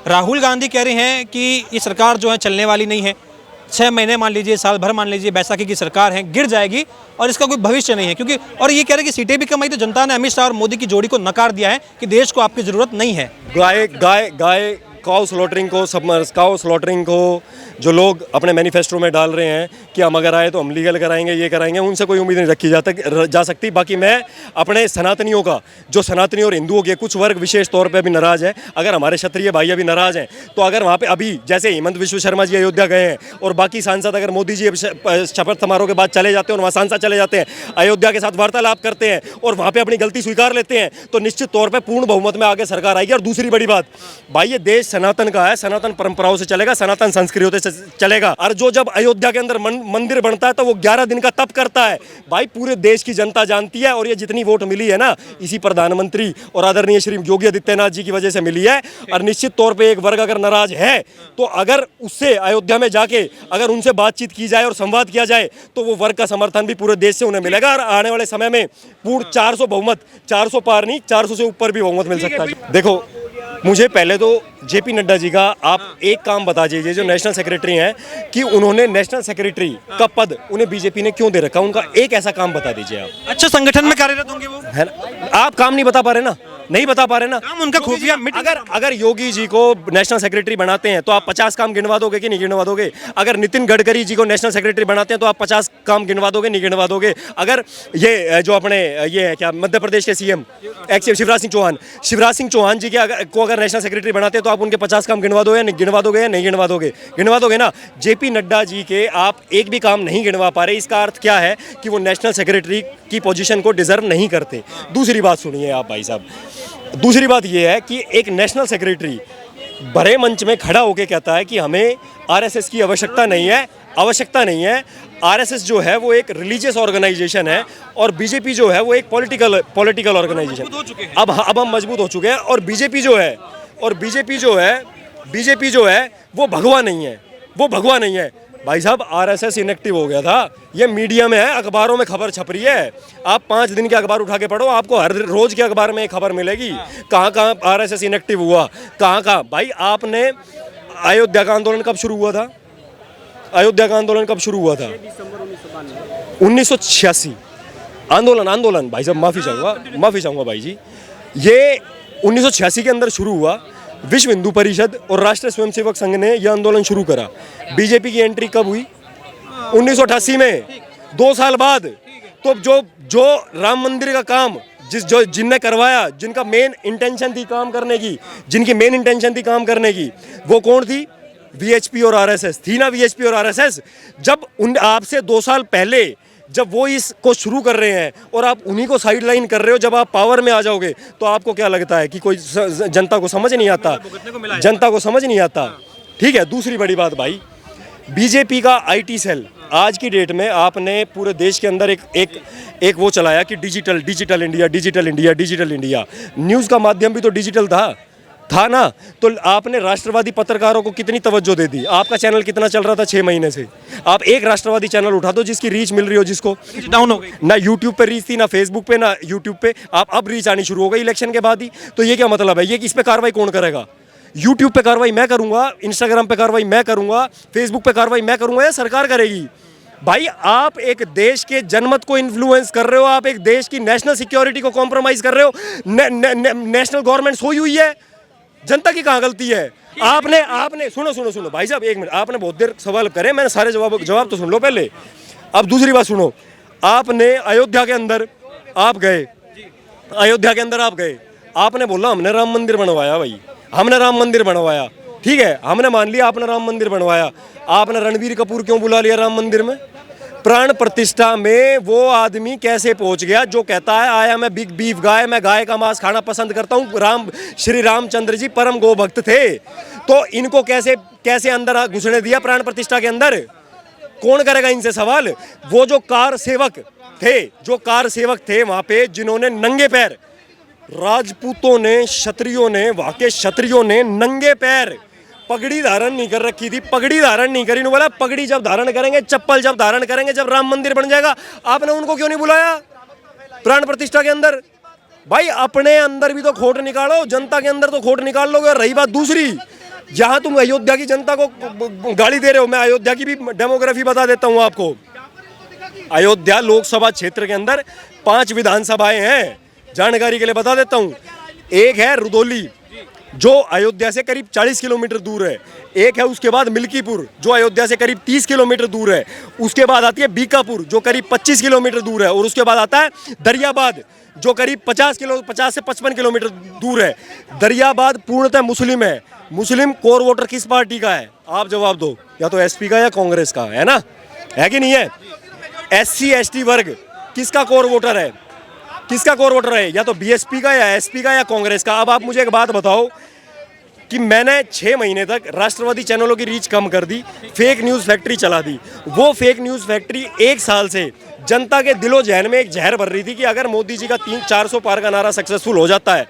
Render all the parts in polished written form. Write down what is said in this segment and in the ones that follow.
राहुल गांधी कह रहे हैं कि ये सरकार जो है चलने वाली नहीं है, 6 महीने मान लीजिए, साल भर मान लीजिए, बैसाखी की सरकार है, गिर जाएगी और इसका कोई भविष्य नहीं है। क्योंकि और ये कह रहे हैं कि सीटें भी कम आई, तो जनता ने अमित शाह और मोदी की जोड़ी को नकार दिया है कि देश को आपकी ज़रूरत नहीं है। गाय काउ स्लॉटरिंग को जो लोग अपने मैनिफेस्टो में डाल रहे हैं कि हम अगर आए तो हम लीगल कराएंगे, ये कराएंगे, उनसे कोई उम्मीद नहीं रखी जा सकती। बाकी मैं अपने सनातनियों का, जो सनातनी और हिंदुओं के कुछ वर्ग विशेष तौर पे अभी नाराज़ है, अगर हमारे क्षत्रिय भाई अभी नाराज़ हैं, तो अगर वहाँ पे अभी जैसे हेमंत विश्व शर्मा जी अयोध्या गए हैं और बाकी सांसद अगर मोदी जी शपथ समारोह के बाद चले जाते हैं और वहाँ सांसद चले जाते हैं, अयोध्या के साथ वार्तालाप करते हैं और वहाँ पर अपनी गलती स्वीकार लेते हैं, तो निश्चित तौर पर पूर्ण बहुमत में आगे सरकार आएगी। और दूसरी बड़ी बात भाई, ये देश सनातन का है, सनातन परंपराओं से चलेगा, सनातन संस्कृति से चलेगा। और जो जब अयोध्या के अंदर मंदिर बनता है तो वो 11 दिन का तप करता है। भाई पूरे देश की जनता जानती है, और ये जितनी वोट मिली है ना, इसी प्रधानमंत्री और आदरणीय श्री योगी आदित्यनाथ जी की वजह से मिली है। और निश्चित तौर पे एक वर्ग अगर नाराज है, तो अगर उससे अयोध्या में जाके अगर उनसे बातचीत की जाए और संवाद किया जाए, तो वो वर्ग का समर्थन भी पूरे देश से उन्हें मिलेगा। और आने वाले समय में पूर्ण 400 बहुमत, 400 पार नहीं, 400 से ऊपर भी बहुमत मिल सकता है। देखो, मुझे पहले तो जेपी नड्डा जी का आप एक काम बता दीजिए, जो नेशनल सेक्रेटरी हैं, कि उन्होंने नेशनल सेक्रेटरी का पद उन्हें बीजेपी ने क्यों दे रखा, उनका एक ऐसा काम बता दीजिए आप। अच्छा, संगठन में कार्यरत होंगे वो, है ना? आप काम नहीं बता पा रहे ना, नहीं बता पा रहे ना काम उनका खुफिया। अगर योगी जी को नेशनल सेक्रेटरी बनाते हैं तो आप 50 काम गिनवा दोगे कि नहीं गिनवा दोगे? अगर नितिन गडकरी जी को नेशनल सेक्रेटरी बनाते हैं तो आप 50 काम गिनवा दोगे, नहीं गिनवा दोगे? अगर ये जो अपने ये है क्या, मध्य प्रदेश के सीएम शिवराज सिंह चौहान जी को अगर नेशनल सेक्रेटरी बनाते हैं तो आप उनके 50 काम गिनवा दोगे, गिनवा दोगे या नहीं गिनवा दोगे? गिनवा दोगे ना। जेपी नड्डा जी के आप एक भी काम नहीं गिनवा पा रहे, इसका अर्थ क्या है कि वो नेशनल सेक्रेटरी की पोजीशन को डिजर्व नहीं करते। दूसरी बात सुनिए आप भाई साहब, दूसरी बात यह है कि एक नेशनल सेक्रेटरी बड़े मंच में खड़ा होकर कहता है कि हमें आरएसएस की आवश्यकता नहीं है। आरएसएस जो है वो एक रिलीजियस ऑर्गेनाइजेशन है और बीजेपी जो है वो एक पॉलिटिकल ऑर्गेनाइजेशन। अब हम मजबूत हो चुके हैं। और बीजेपी जो है वो भगवा नहीं है। भाई साहब, आरएसएस इनएक्टिव हो गया था, ये मीडिया में है, अखबारों में खबर छप रही है। आप 5 दिन के अखबार उठा के पढ़ो, आपको हर रोज के अखबार में एक खबर मिलेगी। कहाँ आरएसएस इनएक्टिव हुआ, कहाँ। भाई आपने अयोध्या का आंदोलन कब शुरू हुआ था? 1986 आंदोलन। भाई साहब माफी चाहूंगा भाई जी, ये 1986 के अंदर शुरू हुआ। विश्व हिंदू परिषद और राष्ट्रीय स्वयंसेवक संघ ने यह आंदोलन शुरू करा। बीजेपी की एंट्री कब हुई? 1988 में, 2 साल बाद। तो जो राम मंदिर का काम जिनने करवाया, जिनका मेन इंटेंशन थी काम करने की, वो कौन थी? वीएचपी और आरएसएस थी ना। वीएचपी और आरएसएस जब आपसे 2 साल पहले जब वो इसको शुरू कर रहे हैं और आप उन्हीं को साइड लाइन कर रहे हो, जब आप पावर में आ जाओगे तो आपको क्या लगता है कि कोई जनता को समझ नहीं आता? ठीक है। दूसरी बड़ी बात भाई, बीजेपी का आईटी सेल आज की डेट में आपने पूरे देश के अंदर एक वो चलाया कि डिजिटल इंडिया। न्यूज़ का माध्यम भी तो डिजिटल था ना। तो आपने राष्ट्रवादी पत्रकारों को कितनी तवज्जो दे दी? आपका चैनल कितना चल रहा था 6 महीने से? आप एक राष्ट्रवादी चैनल उठा दो जिसकी रीच मिल रही हो, जिसको डाउन हो गई ना यूट्यूब पे रीच थी, ना फेसबुक पे, ना यूट्यूब पे। आप अब रीच आनी शुरू हो गई इलेक्शन के बाद ही। तो ये क्या मतलब है? ये इस पे कार्रवाई कौन करेगा? यूट्यूब पे कार्रवाई मैं करूंगा, इंस्टाग्राम पे कार्रवाई मैं करूंगा, फेसबुक पे कार्रवाई मैं करूंगा या सरकार करेगी? भाई आप एक देश के जनमत को इन्फ्लुएंस कर रहे हो, आप एक देश की नेशनल सिक्योरिटी को कॉम्प्रोमाइज कर रहे हो। नेशनल गवर्नमेंट सोई हुई है, जनता की कहाँ गलती है? आपने सुनो भाई साहब, 1 मिनट। आपने बहुत देर सवाल करे, मैंने सारे जवाब तो सुन लो पहले। अब दूसरी बात सुनो, आपने अयोध्या के अंदर आप गए, आपने बोला हमने राम मंदिर बनवाया। भाई हमने राम मंदिर बनवाया, ठीक है, हमने मान लिया आपने राम मंदिर बनवाया। आपने रणबीर कपूर क्यों बुला लिया राम मंदिर में? प्राण प्रतिष्ठा में वो आदमी कैसे पहुंच गया जो कहता है आया मैं बिग बीफ गाय, मैं गाय का मांस खाना पसंद करता हूँ। श्री रामचंद्र जी परम गो भक्त थे, तो इनको कैसे अंदर घुसने दिया प्राण प्रतिष्ठा के अंदर? कौन करेगा इनसे सवाल? वो जो कार सेवक थे वहां पे, जिन्होंने नंगे पैर, राजपूतों ने, क्षत्रियों ने नंगे पैर पगड़ी धारण नहीं कर रखी थी, पगड़ी धारण नहीं करी। बोला पगड़ी जब धारण करेंगे, चप्पल जब धारण करेंगे, जब राम मंदिर बन जाएगा। आपने उनको क्यों नहीं बुलाया प्राण प्रतिष्ठा के अंदर? भाई अपने अंदर भी तो खोट निकालो, जनता के अंदर तो खोट निकाल लोगे। और रही बात दूसरी, यहाँ तुम अयोध्या की जनता को गाली दे रहे हो। मैं अयोध्या की भी डेमोग्राफी बता देता हूँ आपको। अयोध्या लोकसभा क्षेत्र के अंदर 5 विधानसभाएं हैं, जानकारी के लिए बता देता हूँ। एक है रुदौली जो अयोध्या से करीब 40 किलोमीटर दूर है, एक है उसके बाद मिल्कीपुर जो अयोध्या से करीब 30 किलोमीटर दूर है, उसके बाद आती है बीकापुर जो करीब 25 किलोमीटर दूर है, और उसके बाद आता है दरियाबाद जो करीब 50 से 55 किलोमीटर दूर है। दरियाबाद पूर्णतः मुस्लिम है। मुस्लिम कोर वोटर किस पार्टी का है, आप जवाब दो, या तो एसपी का या कांग्रेस का, है ना, है कि नहीं है? SC ST वर्ग किसका कोर वोटर है, किसका कोर वोटर है, या तो बीएसपी का या एसपी का या कांग्रेस का। अब आप मुझे एक बात बताओ कि मैंने 6 महीने तक राष्ट्रवादी चैनलों की रीच कम कर दी, फेक न्यूज़ फैक्ट्री चला दी। वो फेक न्यूज़ फैक्ट्री 1 साल से जनता के दिलो जहन में एक जहर भर रही थी कि अगर मोदी जी का 300-400 पार का नारा सक्सेसफुल हो जाता है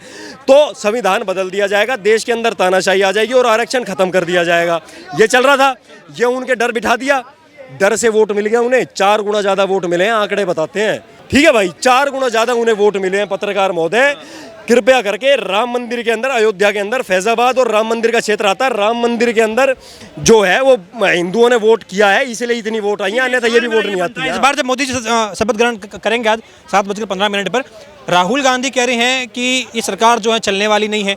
तो संविधान बदल दिया जाएगा, देश के अंदर तानाशाही आ जाएगी और आरक्षण खत्म कर दिया जाएगा। ये चल रहा था, ये उनके डर बिठा दिया, डर से वोट मिल गया उन्हें। 4 गुना ज़्यादा वोट मिले हैं, आंकड़े बताते हैं, ठीक है भाई, 4 गुना ज़्यादा उन्हें वोट मिले हैं। पत्रकार महोदय कृपया करके राम मंदिर के अंदर, अयोध्या के अंदर फैजाबाद और राम मंदिर का क्षेत्र आता है, राम मंदिर के अंदर जो है वो हिंदुओं ने वोट किया है, इसलिए इतनी वोट आई है, अन्यथा ये भी वोट नहीं आती है। इस बार जब मोदी जी शपथ ग्रहण करेंगे आज 7:15 पर, राहुल गांधी कह रहे हैं कि ये सरकार जो है चलने वाली नहीं है,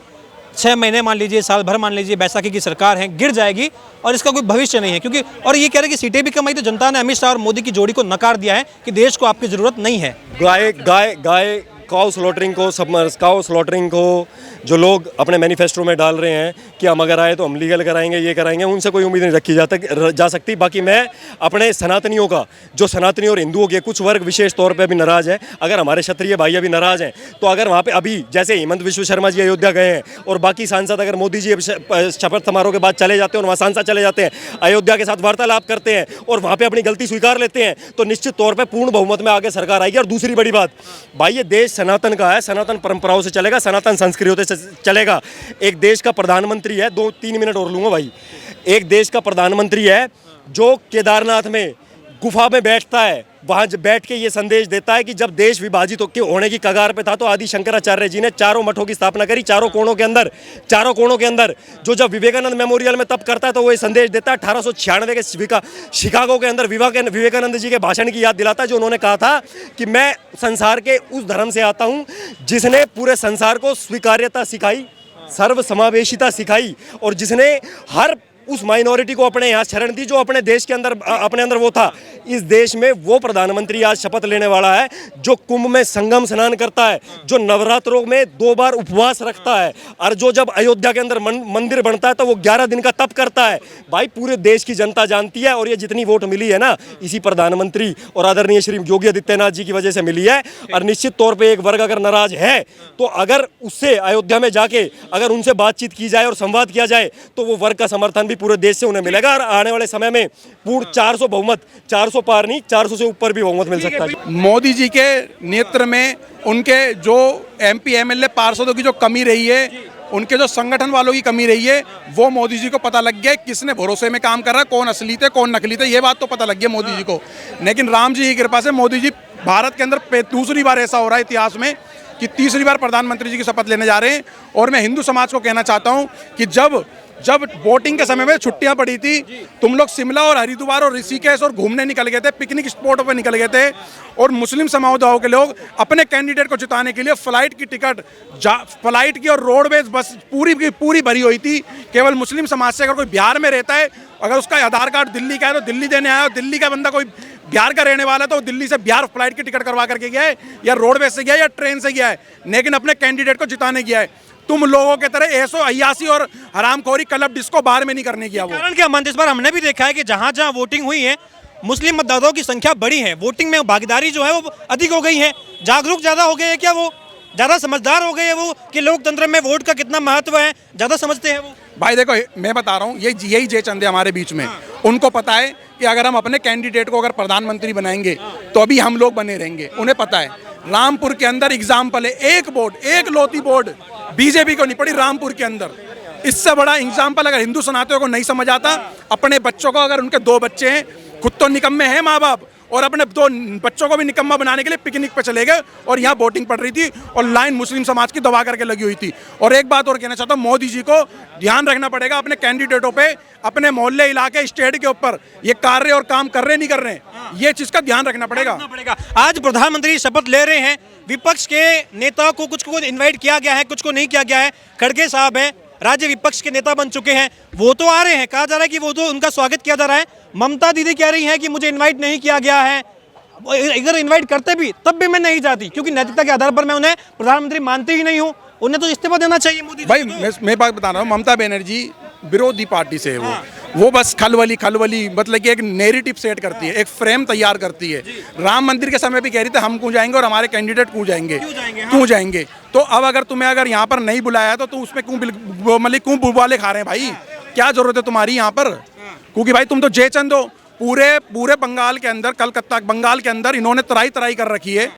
6 महीने मान लीजिए, साल भर मान लीजिए, बैसाखी की सरकार है, गिर जाएगी और इसका कोई भविष्य नहीं है। क्योंकि और ये कह रहे हैं कि सीटें भी कम आई, तो जनता ने अमित शाह और मोदी की जोड़ी को नकार दिया है कि देश को आपकी ज़रूरत नहीं है। गाय काउ स्लॉटरिंग को जो लोग अपने मैनिफेस्टो में डाल रहे हैं कि हम अगर आए तो हम लीगल कराएंगे, ये कराएंगे, उनसे कोई उम्मीद नहीं रखी जा सकती। बाकी मैं अपने सनातनियों का, जो सनातनी और हिंदुओं के कुछ वर्ग विशेष तौर पे अभी नाराज़ हैं, अगर हमारे क्षत्रिय भाई अभी नाराज़ हैं, तो अगर वहाँ पे अभी जैसे हेमंत विश्व शर्मा जी अयोध्या गए हैं और बाकी सांसद अगर मोदी जी शपथ समारोह के बाद चले जाते हैं और वहाँ सांसद चले जाते हैं, अयोध्या के साथ वार्तालाप करते हैं और वहाँ पर अपनी गलती स्वीकार लेते हैं, तो निश्चित तौर पर पूर्ण बहुमत में आगे सरकार आएगी। और दूसरी बड़ी बात भाई, ये देश सनातन का है, सनातन परंपराओं से चलेगा, सनातन संस्कृति से चलेगा। एक देश का प्रधानमंत्री है, 2-3 मिनट और लूंगा भाई, एक देश का प्रधानमंत्री है जो केदारनाथ में गुफा में बैठता है, वहां बैठ के ये संदेश देता है कि जब देश विभाजित होने की कगार पे था तो आदि शंकराचार्य जी ने 4 मठों की स्थापना करी, चारों कोणों के अंदर जो जब विवेकानंद मेमोरियल में तब करता है तो वो ये संदेश देता है। 1896 के शिकागो के अंदर विवेकानंद जी के भाषण की याद दिलाता है, जो उन्होंने कहा था कि मैं संसार के उस धर्म से आता हूँ जिसने पूरे संसार को स्वीकार्यता सिखाई, सर्वसमावेशिता सिखाई, और जिसने हर उस माइनॉरिटी को अपने यहाँ शरण दी जो अपने देश के अंदर, अपने अंदर वो था। इस देश में वो प्रधानमंत्री आज शपथ लेने वाला है जो कुंभ में संगम स्नान करता है, जो नवरात्रों में 2 बार उपवास रखता है, और जो जब अयोध्या के अंदर मंदिर बनता है तो वो 11 दिन का तप करता है। भाई पूरे देश की जनता जानती है, और ये जितनी वोट मिली है ना, इसी प्रधानमंत्री और आदरणीय श्री योगी आदित्यनाथ जी की वजह से मिली है। और निश्चित तौर पर एक वर्ग अगर नाराज है तो अगर उससे अयोध्या में जाके अगर उनसे बातचीत की जाए और संवाद किया जाए तो वो वर्ग का समर्थन भी पूरे देश से उन्हें मिलेगा, और आने वाले समय में पूर्ण 400 बहुमत, 400 पार नहीं 400 से ऊपर भी बहुमत मिल सकता है। मोदी जी के नेतृत्व में उनके जो MP MLA पार्षदों की जो कमी रही है, उनके जो संगठन वालों की कमी रही है, वो मोदी जी को पता लग गया किसने भरोसे में काम कर रहा है, कौन असली थे कौन नकली थे, ये बात तो पता लग गया मोदी जी को। लेकिन राम जी की कृपा से मोदी जी भारत के अंदर दूसरी बार ऐसा हो रहा है इतिहास में कि तीसरी बार प्रधानमंत्री जी की शपथ लेने जा रहे हैं। और मैं हिंदू समाज को कहना चाहता हूँ कि जब वोटिंग के समय में छुट्टियां पड़ी थी, तुम लोग शिमला और हरिद्वार और ऋषिकेश और घूमने निकल गए थे, पिकनिक स्पॉटों पर निकल गए थे, और मुस्लिम समुदायों के लोग अपने कैंडिडेट को जिताने के लिए फ्लाइट की टिकट, फ्लाइट की और रोडवेज बस पूरी की पूरी भरी हुई थी। केवल मुस्लिम समाज से अगर कोई बिहार में रहता है, अगर उसका आधार कार्ड दिल्ली का है तो दिल्ली देने आया, और दिल्ली का बंदा कोई बिहार का रहने वाला है तो दिल्ली से बिहार फ्लाइट की टिकट करवा करके गया है, या रोडवेज से गया है या ट्रेन से गया है, लेकिन अपने कैंडिडेट को जिताने गया है। तुम लोगों के तरह ऐसो अय्यासी और हरामखोरी क्लब डिस्को बाहर में नहीं करने किया। वो कारण क्या मंत, इस बार हमने भी देखा है कि जहां जहां वोटिंग हुई है मुस्लिम मतदाताओं की संख्या बड़ी है, वोटिंग में भागीदारी जो है वो अधिक हो गई है, जागरूक ज़्यादा हो गए हैं, क्या वो ज़्यादा समझदार हो गए हैं वो कि लोकतंत्र में वोट का कितना महत्व है, ज़्यादा समझते हैं वो। भाई देखो, मैं बता रहा हूँ, यही जय चंद है हमारे बीच में। उनको पता है कि अगर हम अपने कैंडिडेट को अगर प्रधानमंत्री बनाएंगे तो अभी हम लोग बने रहेंगे। उन्हें पता है रामपुर के अंदर एग्जाम्पल है, एक लौती वोट बीजेपी को नहीं पड़ी रामपुर के अंदर। इससे बड़ा एग्जाम्पल अगर हिंदू सनातनियों को नहीं समझ आता, अपने बच्चों को, अगर उनके 2 बच्चे हैं, खुद तो निकम्मे हैं माँ बाप, और अपने दो बच्चों को भी निकम्मा बनाने के लिए पिकनिक पे चले गए और यहाँ वोटिंग पड़ रही थी और लाइन मुस्लिम समाज की दबा करके लगी हुई थी। और एक बात और कहना चाहता हूँ, मोदी जी को ध्यान रखना पड़ेगा अपने कैंडिडेटों पे, अपने मोहल्ले इलाके स्टेट के ऊपर ये कार्य और काम कर रहे नहीं कर रहे हैं, ये चीज का ध्यान रखना पड़ेगा। आज प्रधानमंत्री शपथ ले रहे हैं, विपक्ष के नेताओं को कुछ को इनवाइट किया गया है, कुछ को नहीं किया गया है। खड़गे साहब हैं, राज्य विपक्ष के नेता बन चुके हैं, वो तो आ रहे हैं, कहा जा रहा है कि वो तो उनका स्वागत किया जा रहा है। ममता दीदी कह रही हैं कि मुझे इनवाइट नहीं किया गया है, अगर इनवाइट करते भी तब भी मैं नहीं जाती, क्योंकि नैतिकता के आधार पर मैं उन्हें प्रधानमंत्री मानती ही नहीं हूँ, उन्हें तो इस्तीफा देना चाहिए मोदी भाई। मैं बात बता रहा हूँ, ममता बनर्जी विरोधी पार्टी से है वो बस खलबली मतलब कि एक नैरेटिव सेट करती है, एक फ्रेम तैयार करती है। राम मंदिर के समय भी कह रही थी हम क्यों जाएंगे और हमारे कैंडिडेट क्यों जाएंगे। तो अब अगर तुम्हें अगर यहाँ पर नहीं बुलाया तो तुम उसमें क्यों बुलवाले खा रहे हैं भाई, क्या जरूरत है तुम्हारी यहाँ पर? क्योंकि भाई तुम तो जयचंद हो, पूरे बंगाल के अंदर, कलकत्ता बंगाल के अंदर इन्होंने तराई कर रखी है।